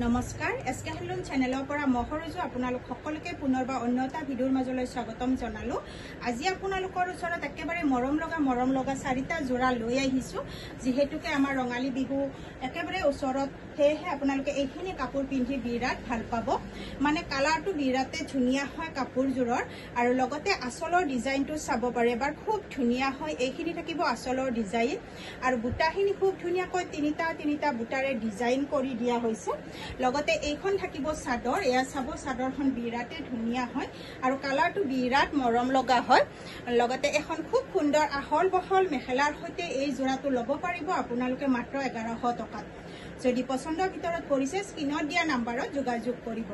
নমস্কাৰ SK handloom চেনেলৰ পৰা মহৰজু আপোনালোক সকলোকে পুনৰবাৰ অন্য এটা ভিডিঅ'ৰ মাজলৈ স্বাগতম জনালো। আজি আপোনালোকৰ ওচৰত একেবাৰে মৰম লগা চাৰিটা জোৰা লৈ আহিছো, যিহেতুকে আমাৰ ৰঙালী বিহু একেবাৰে ওচৰত, সেয়েহে আপোনালোকে এইখিনি কাপোৰ পিন্ধি বিৰাট ভাল পাব। মানে কালাৰটো বিৰাটে ধুনীয়া হয় কাপোৰজোৰৰ, আৰু লগতে আঁচলৰ ডিজাইনটো চাব পাৰে, এবাৰ খুব ধুনীয়া হয়। এইখিনি থাকিব আঁচলৰ ডিজাইন, আৰু বুটাখিনি খুব ধুনীয়াকৈ তিনিটা বুটাৰে ডিজাইন কৰি দিয়া হৈছে। লগতে এইখন থাকিব চাদৰ, এয়া চাব চাদৰখন বিৰাটে ধুনীয়া হয় আৰু কালাৰটো বিৰাট মৰম লগা হয়। লগতে এখন খুব সুন্দৰ আহল বহল মেখেলাৰ সৈতে এই জোৰাটো ল'ব পাৰিব আপোনালোকে মাত্ৰ 1100 টকাত। যদি পছন্দৰ ভিতৰত পৰিছে স্ক্ৰীনত দিয়া নাম্বাৰত যোগাযোগ কৰিব।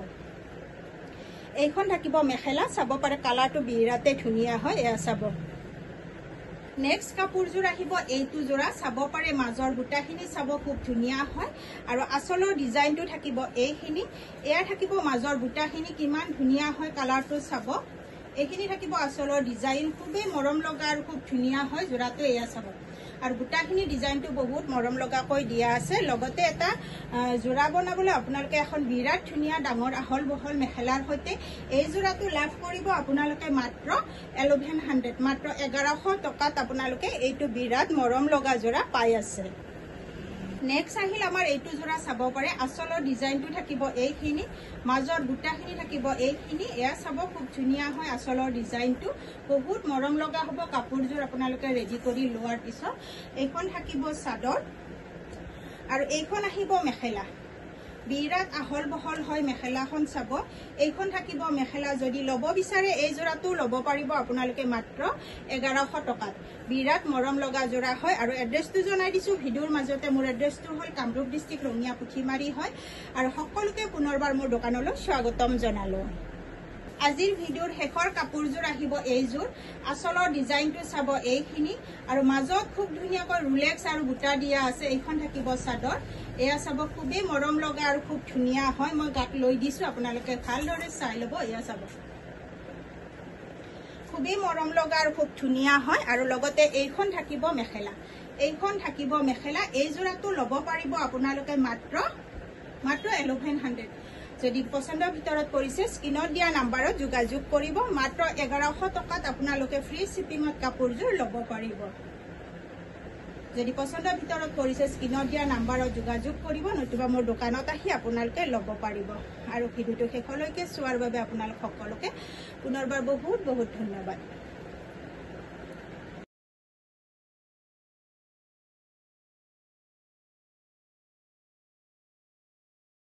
এইখন থাকিব মেখেলা, চাব পাৰে কালাৰটো বিৰাটে ধুনীয়া হয়, এয়া চাব। নেক্সট কাপোৰযোৰ আহিব এইটো জোৰা, চাব পাৰে মাজৰ বুটাখিনি চাব খুব ধুনীয়া হয়, আৰু আঁচলৰ ডিজাইনটো থাকিব এইখিনি। এয়া থাকিব মাজৰ বুটাখিনি কিমান ধুনীয়া হয়, কালাৰটো চাব। এইখিনি থাকিব আঁচলৰ ডিজাইন, খুবেই মৰম লগা আৰু খুব ধুনীয়া হয় জোৰাটো, এয়া চাব। আৰু বুটাখিনি ডিজাইনটো বহুত মৰম লগাকৈ দিয়া আছে। লগতে এটা জোৰা বনাবলৈ আপোনালোকে এখন বিৰাট ধুনীয়া ডাঙৰ আহল বহল মেখেলাৰ সৈতে এই জোৰাটো লাভ কৰিব আপোনালোকে মাত্ৰ 1100, মাত্ৰ 1100 টকাত আপোনালোকে এইটো বিৰাট মৰম লগা জোৰা পাই আছে। নেক্সট আহিল আমাৰ এইটো জোৰা, চাব পাৰে আঁচলৰ ডিজাইনটো থাকিব এইখিনি, মাজৰ বুটাখিনি থাকিব এইখিনি। এয়া চাব খুব ধুনীয়া হয় আঁচলৰ ডিজাইনটো, বহুত মৰম লগা হ'ব কাপোৰযোৰ আপোনালোকে ৰেডি কৰি লোৱাৰ পিছত। এইখন থাকিব চাদৰ, আৰু এইখন আহিব মেখেলা। বিৰাট আহল বহল হয় মেখেলাখন, চাব। এইখন থাকিব মেখেলা, যদি ল'ব বিচাৰে এই জোৰাটো ল'ব পাৰিব আপোনালোকে মাত্ৰ 1100 টকাত। বিৰাট মৰম লগা জোৰা হয়, আৰু এড্ৰেছটো জনাই দিছো ভিডিঅ'ৰ মাজতে। মোৰ এড্ৰেছটো হ'ল কামৰূপ ডিষ্ট্ৰিক্ট, ৰঙিয়া পুথিমাৰী হয়। আৰু সকলোকে পুনৰবাৰ মোৰ দোকানলৈ স্বাগতম জনালো। আজিৰ ভিডিঅ'ৰ শেষৰ কাপোৰযোৰ আহিব এইযোৰ, আঁচলৰ ডিজাইনটো চাব এইখিনি, আৰু মাজত খুব ধুনীয়াকৈ ৰুলেক্স আৰু বুটা দিয়া আছে। এইখন থাকিব চাদৰ, এয়া চাব খুবেই মৰম লগা আৰু খুব ধুনীয়া হয়। মই গাত লৈ দিছো, আপোনালোকে ভালদৰে চাই ল'ব। এয়া চাব খুবেই মৰম লগা আৰু খুব ধুনীয়া হয়। আৰু লগতে এইখন থাকিব মেখেলা, এইখন থাকিব মেখেলা। এই জোৰাটো ল'ব পাৰিব আপোনালোকে মাত্ৰ 1100। যদি পছন্দৰ ভিতৰত পৰিছে স্ক্ৰীনত দিয়া নাম্বাৰত যোগাযোগ কৰিব। মাত্ৰ 1100 টকাত আপোনালোকে ফ্ৰী শ্বিপিঙত কাপোৰযোৰ ল'ব পাৰিব। যদি পছন্দৰ ভিতৰত পৰিছে স্ক্ৰীনত দিয়া নাম্বাৰত যোগাযোগ কৰিব, নতুবা মোৰ দোকানত আহি আপোনালোকে ল'ব পাৰিব। আৰু ভিডিঅ'টো শেষলৈকে চোৱাৰ বাবে আপোনালোক সকলোকে পুনৰবাৰ বহুত ধন্যবাদ।